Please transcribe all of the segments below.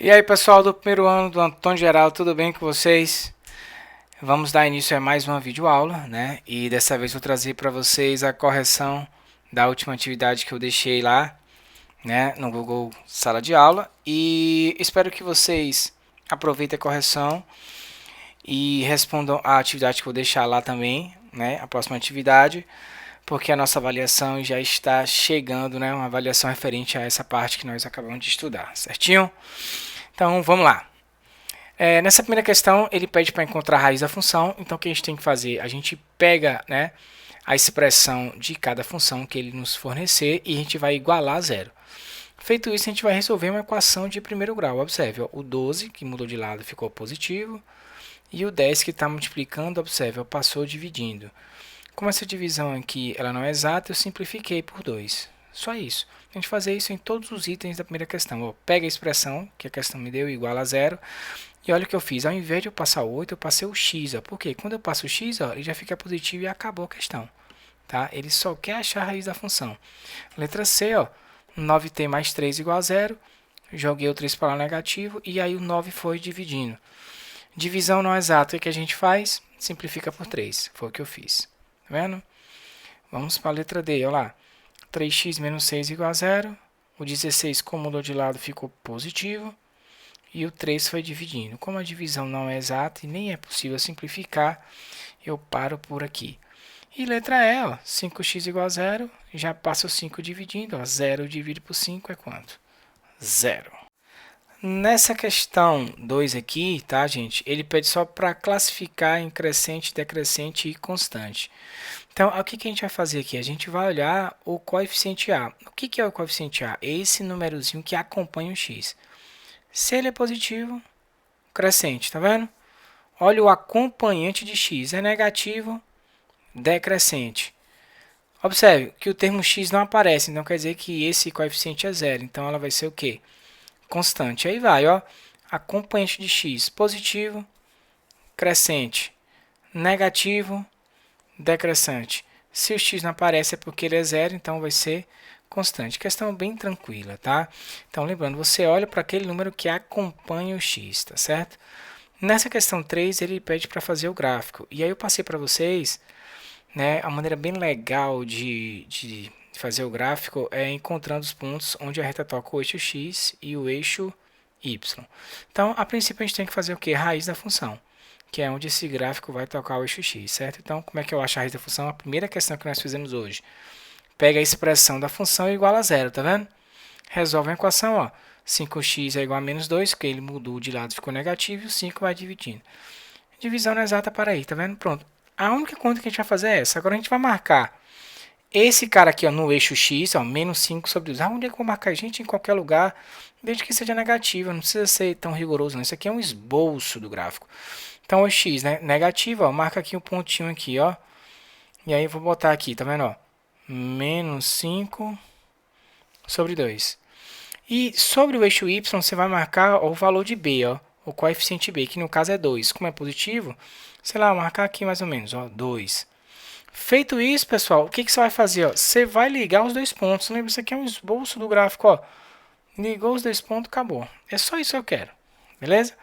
E aí, pessoal do primeiro ano do Antônio Geral, tudo bem com vocês? Vamos dar início a mais uma videoaula, né? E dessa vez vou trazer para vocês a correção da última atividade que eu deixei lá, né, no Google Sala de Aula. E espero que vocês aproveitem a correção e respondam a atividade que eu vou deixar lá também, né? A próxima atividade, porque a nossa avaliação já está chegando, né? Uma avaliação referente a essa parte que nós acabamos de estudar, certinho? Então, vamos lá. Nessa primeira questão, ele pede para encontrar a raiz da função. Então, o que a gente tem que fazer? A gente pega, né, a expressão de cada função que ele nos fornecer e a gente vai igualar a zero. Feito isso, a gente vai resolver uma equação de primeiro grau. Observe, ó, o 12, que mudou de lado, ficou positivo. E o 10, que está multiplicando, observe, ó, passou dividindo. Como essa divisão aqui ela não é exata, eu simplifiquei por 2. Só isso. A gente fazer isso em todos os itens da primeira questão. Ó, pega a expressão que a questão me deu, igual a zero. E olha o que eu fiz, ao invés de eu passar o 8, eu passei o x, ó. Por quê? Quando eu passo o x, ó, ele já fica positivo e acabou a questão. Tá? Ele só quer achar a raiz da função. Letra C, ó, 9t mais 3 igual a zero. Joguei o 3 para lá negativo e aí o 9 foi dividindo. Divisão não exata, o que a gente faz? Simplifica por 3, foi o que eu fiz. Tá vendo? Vamos para a letra D, olha lá. 3x menos 6 igual a zero. O 16, como mudou de lado, ficou positivo. E o 3 foi dividindo. Como a divisão não é exata e nem é possível simplificar, eu paro por aqui. E letra E, ó, 5x igual a zero, já passa o 5 dividindo. Ó, 0 dividido por 5 é quanto? Zero. Nessa questão 2 aqui, tá, gente? Ele pede só para classificar em crescente, decrescente e constante. Então, o que a gente vai fazer aqui? A gente vai olhar o coeficiente A. O que é o coeficiente A? É esse númerozinho que acompanha o x. Se ele é positivo, crescente, tá vendo? Olha o acompanhante de x, é negativo, decrescente. Observe que o termo x não aparece, então quer dizer que esse coeficiente é zero. Então ela vai ser o quê? Constante. Aí vai, ó, acompanhante de x, positivo, crescente, negativo, decrescente. Se o x não aparece é porque ele é zero, então vai ser constante. Questão bem tranquila, tá? Então, lembrando, você olha para aquele número que acompanha o x, tá certo? Nessa questão 3, ele pede para fazer o gráfico. E aí eu passei para vocês, né, a maneira bem legal de fazer o gráfico é encontrando os pontos onde a reta toca o eixo x e o eixo y. Então, a princípio, a gente tem que fazer o quê? Raiz da função, que é onde esse gráfico vai tocar o eixo x, certo? Então, como é que eu acho a raiz da função? A primeira questão que nós fizemos hoje. Pega a expressão da função igual a zero, tá vendo? Resolve a equação, ó. 5x é igual a menos 2, porque ele mudou de lado, ficou negativo, e o 5 vai dividindo. Divisão não exata para aí, tá vendo? Pronto. A única conta que a gente vai fazer é essa. Agora a gente vai marcar esse cara aqui, ó, no eixo x, ó, menos 5 sobre 2. Onde é que eu vou marcar? Gente, em qualquer lugar, desde que seja negativo. Não precisa ser tão rigoroso, não. Isso aqui é um esboço do gráfico. Então, o x, né? Negativo, ó, marca aqui um pontinho aqui, ó. E aí eu vou botar aqui, tá vendo, ó? Menos 5 sobre 2. E sobre o eixo y, você vai marcar o valor de b, ó, o coeficiente b, que no caso é 2. Como é positivo, sei lá, vou marcar aqui mais ou menos, ó, 2. Feito isso, pessoal, o que você vai fazer? Ó? Você vai ligar os dois pontos. Lembra, isso aqui é um esboço do gráfico. Ó. Ligou os dois pontos, acabou. É só isso que eu quero. Beleza?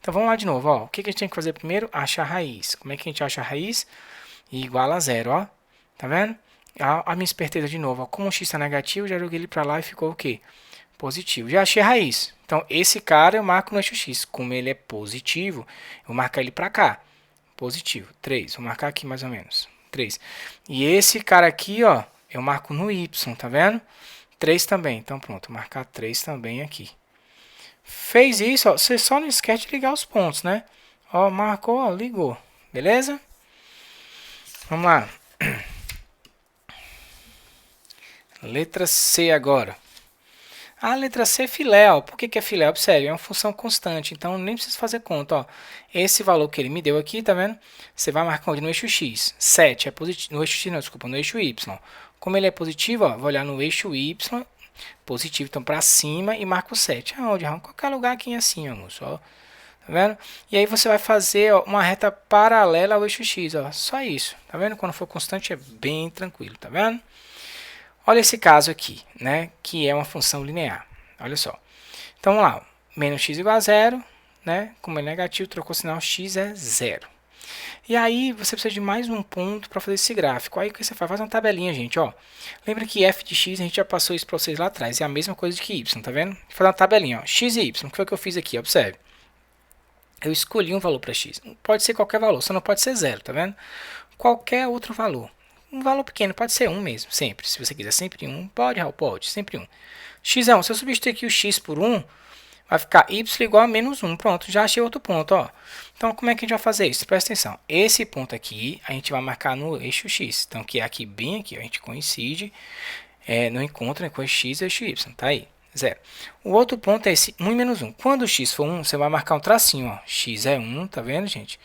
Então vamos lá de novo. Ó. O que a gente tem que fazer primeiro? Achar a raiz. Como é que a gente acha a raiz? Igual a zero. Ó. Tá vendo? A minha esperteza de novo. Ó. Como o x está negativo, já joguei ele para lá e ficou o quê? Positivo. Já achei a raiz. Então esse cara eu marco no eixo x. Como ele é positivo, eu vou marcar ele para cá. Positivo. 3. Vou marcar aqui mais ou menos. 3. E esse cara aqui, ó, eu marco no y, tá vendo? 3 também. Então, pronto, vou marcar 3 também aqui. Fez isso, ó, você só não esquece de ligar os pontos, né? Ó, marcou, ó, ligou. Beleza? Vamos lá. Letra C agora. A letra C é filé, ó. Por que é filé? Observe, é uma função constante, então nem precisa fazer conta, ó. Esse valor que ele me deu aqui, tá vendo? Você vai marcar onde? No eixo x. 7 é positivo, no eixo x não, desculpa, no eixo y. Como ele é positivo, ó, vou olhar no eixo y, positivo, então para cima e marco 7. Aonde? Em qualquer lugar aqui assim, ó, moço, ó. Tá vendo? E aí você vai fazer, ó, uma reta paralela ao eixo x, ó. Só isso, tá vendo? Quando for constante é bem tranquilo, tá vendo? Olha esse caso aqui, né, que é uma função linear. Olha só. Então, vamos lá. menos x igual a zero, né? Como é negativo, trocou o sinal, x é zero. E aí você precisa de mais um ponto para fazer esse gráfico. Aí o que você faz? Faz uma tabelinha, gente, ó. Lembra que f de x, a gente já passou isso para vocês lá atrás. É a mesma coisa que y, tá vendo? Vou fazer uma tabelinha, ó. X e y. O que foi que eu fiz aqui? Observe. Eu escolhi um valor para x. Pode ser qualquer valor, só não pode ser zero, tá vendo? Qualquer outro valor. Um valor pequeno, pode ser um mesmo, sempre. Se você quiser sempre um, pode, Raul, pode, sempre um. X é 1. Se eu substituir aqui o x por 1, vai ficar y igual a menos 1. Pronto, já achei outro ponto, ó. Então, como é que a gente vai fazer isso? Presta atenção. Esse ponto aqui, a gente vai marcar no eixo x. Então, que é aqui, bem aqui, ó, a gente coincide no encontro com o x e o eixo y. Tá aí, 0. O outro ponto é esse 1 e menos 1. Quando o x for 1, você vai marcar um tracinho, ó. X é 1, tá vendo, gente?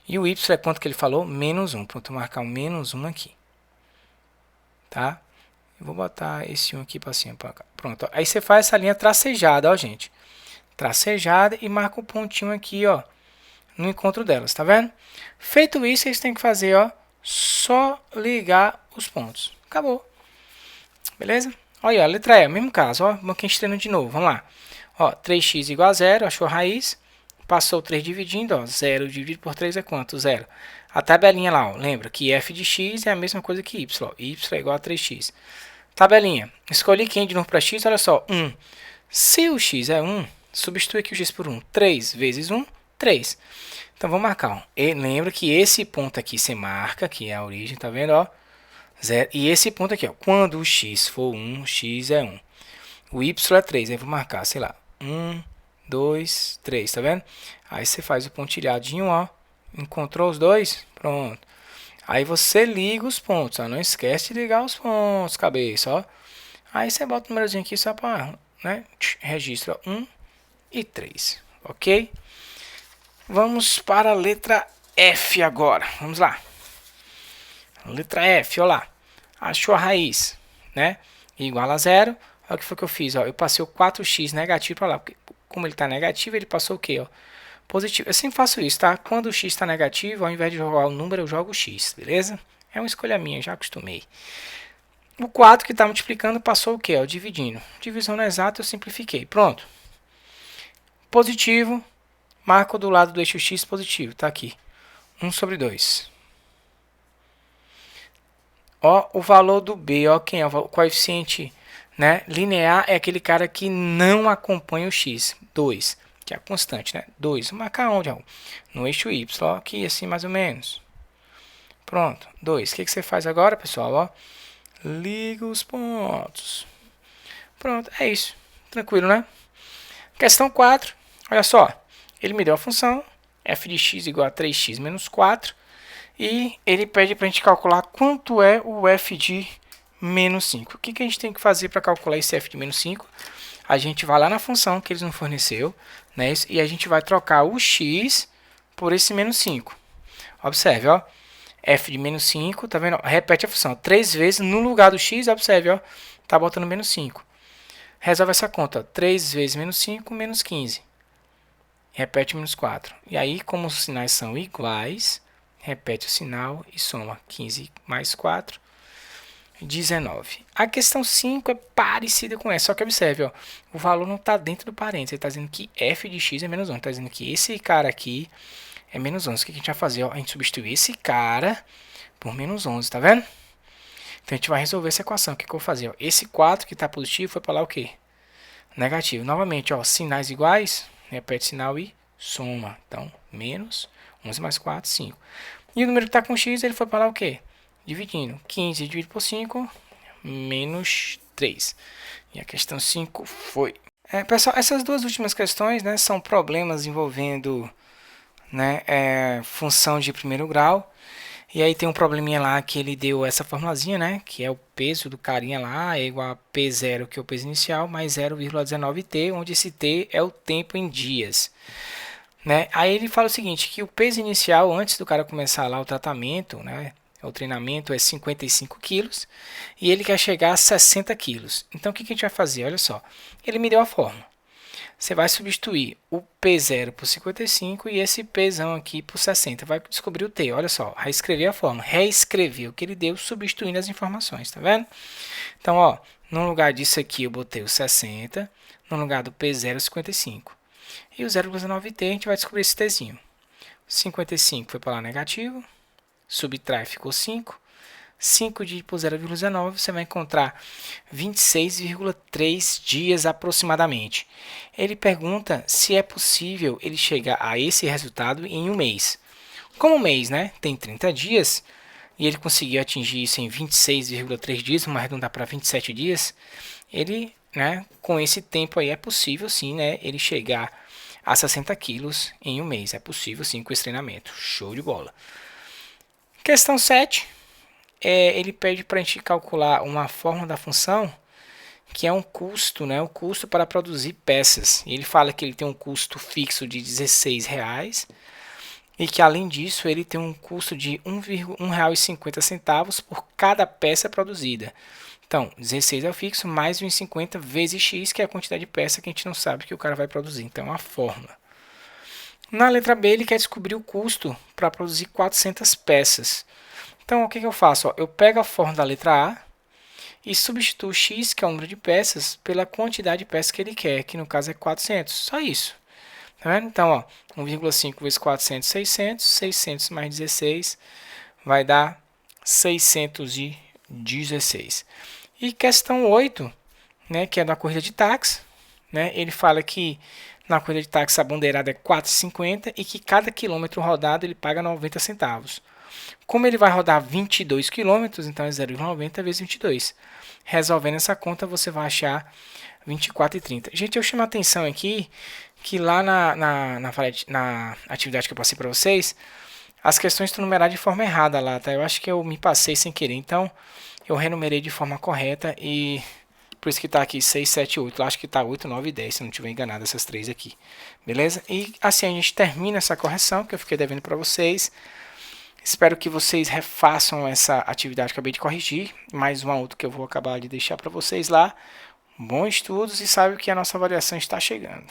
E o y é quanto que ele falou? Menos 1. Pronto, vou marcar um menos 1 aqui. Tá? Eu vou botar esse 1 aqui para cima, para cá. Pronto, ó. Aí você faz essa linha tracejada, ó, gente. Tracejada e marca o pontinho aqui, ó, no encontro delas, tá vendo? Feito isso, vocês têm que fazer, ó, só ligar os pontos. Acabou. Beleza? Olha, a letra E, mesmo caso, ó, vamos aqui estreando de novo, vamos lá. Ó, 3x igual a 0, achou a raiz, passou 3 dividindo, ó, 0 dividido por 3 é quanto? 0. A tabelinha lá, ó, lembra que f de x é a mesma coisa que y, ó, y é igual a 3x. Tabelinha, escolhi quem de novo para x, olha só, 1. Se o x é 1, substitui aqui o x por 1. 3 vezes 1, 3. Então, vamos marcar. Ó. E lembra que esse ponto aqui você marca, que é a origem, tá vendo? Ó, 0. E esse ponto aqui, ó, quando o x for 1, x é 1. O y é 3. Aí, vou marcar, sei lá, 1, 2, 3, tá vendo? Aí, você faz o pontilhadinho, ó. Encontrou os dois? Pronto. Aí, você liga os pontos, ó. Não esquece de ligar os pontos, cabeça, ó. Aí, você bota o númerozinho aqui só para, né? Registra 1 e 3, ok? Vamos para a letra F agora. Vamos lá. Letra F, olha lá. Achou a raiz, né? Igual a 0. Olha o que foi que eu fiz, ó. Eu passei o 4x negativo para lá. Porque, como ele está negativo, ele passou o quê, ó? Positivo. Eu sempre faço isso, tá? Quando o x está negativo, ao invés de jogar o número, eu jogo o x, beleza? É uma escolha minha, já acostumei. O 4 que está multiplicando passou o quê, ó? Dividindo. Divisão não exata, eu simplifiquei. Pronto. Positivo. Marco do lado do eixo x positivo, tá aqui. 1 sobre 2. Ó, o valor do b, ó, quem é o coeficiente, né? Linear é aquele cara que não acompanha o x. 2, que é a constante, né? 2. Vou marcar onde, ó? No eixo y, ó, aqui assim mais ou menos. Pronto, 2. O que você faz agora, pessoal? Ó, liga os pontos. Pronto, é isso. Tranquilo, né? Questão 4. Olha só. Ele me deu a função f de x igual a 3x menos 4. E ele pede para a gente calcular quanto é o f de menos 5. O que a gente tem que fazer para calcular esse f de menos 5? A gente vai lá na função que eles nos forneceu, né, e a gente vai trocar o x por esse menos 5. Observe, ó, f de menos 5, tá vendo? Repete a função 3 vezes no lugar do x, observe, ó, tá botando menos 5. Resolve essa conta, ó, 3 vezes menos 5, menos 15. Repete menos 4. E aí, como os sinais são iguais, repete o sinal e soma 15 mais 4, 19. A questão 5 é parecida com essa, só que observe, ó, o valor não está dentro do parênteses. Ele está dizendo que f de x é menos 11. Está dizendo que esse cara aqui é menos 11. O que a gente vai fazer? Ó, a gente substitui esse cara por menos 11, tá vendo? Então, a gente vai resolver essa equação. O que eu vou fazer? Ó, esse 4 que está positivo foi para lá o quê? Negativo. Novamente, ó, sinais iguais, repete sinal e soma. Então, menos 11 mais 4, 5. E o número que está com x, ele foi para lá o quê? Dividindo. 15 dividido por 5, menos 3. E a questão 5 foi. Pessoal, essas duas últimas questões, né, são problemas envolvendo, né, função de primeiro grau. E aí tem um probleminha lá que ele deu essa formulazinha, né, que é o peso do carinha lá, é igual a P0, que é o peso inicial, mais 0,19t, onde esse t é o tempo em dias. Né? Aí ele fala o seguinte, que o peso inicial, antes do cara começar lá o tratamento, né, o treinamento, é 55 quilos, e ele quer chegar a 60 quilos. Então, o que a gente vai fazer? Olha só, ele me deu a fórmula. Você vai substituir o P0 por 55 e esse Pzão aqui por 60. Vai descobrir o T. Olha só, reescrever a fórmula. Reescrever o que ele deu, substituindo as informações, tá vendo? Então, ó, no lugar disso aqui eu botei o 60, no lugar do P0, 55. E o 0,9t, a gente vai descobrir esse tzinho. 55 foi para lá negativo, subtrai, ficou 5. 5 dividido por 0,9, você vai encontrar 26,3 dias aproximadamente. Ele pergunta se é possível ele chegar a esse resultado em um mês. Como um mês, né, tem 30 dias, e ele conseguiu atingir isso em 26,3 dias, vamos arredondar para 27 dias, ele, né, com esse tempo aí é possível sim, né, ele chegar a 60 quilos em um mês. É possível sim com esse treinamento. Show de bola. Questão 7. Ele pede para a gente calcular uma forma da função que é um custo, né? O custo para produzir peças. E ele fala que ele tem um custo fixo de R$16 e que além disso ele tem um custo de R$1,50 por cada peça produzida. Então, 16 é o fixo, mais 1,50 vezes x, que é a quantidade de peça que a gente não sabe que o cara vai produzir. Então, é uma fórmula. Na letra B, ele quer descobrir o custo para produzir 400 peças. Então, o que eu faço? Eu pego a fórmula da letra A e substituo x, que é o número de peças, pela quantidade de peças que ele quer, que no caso é 400. Só isso. Tá vendo? Então, 1,5 vezes 400, 600. 600 mais 16 vai dar 616. E questão 8, né, que é da corrida de táxi. Né, ele fala que na corrida de táxi a bandeirada é 4,50 e que cada quilômetro rodado ele paga 90 centavos. Como ele vai rodar 22 km, então é 0,90 vezes 22. Resolvendo essa conta, você vai achar 24,30. Gente, eu chamo a atenção aqui que lá na atividade que eu passei para vocês, as questões estão numeradas de forma errada lá, tá? Eu acho que eu me passei sem querer, então eu renumerei de forma correta e por isso que está aqui 6, 7, 8. Eu acho que está 8, 9 e 10, se não estiver enganado essas três aqui. Beleza? E assim a gente termina essa correção que eu fiquei devendo para vocês. Espero que vocês refaçam essa atividade que eu acabei de corrigir. Mais uma outra que eu vou acabar de deixar para vocês lá. Bons estudos e sabe que a nossa avaliação está chegando.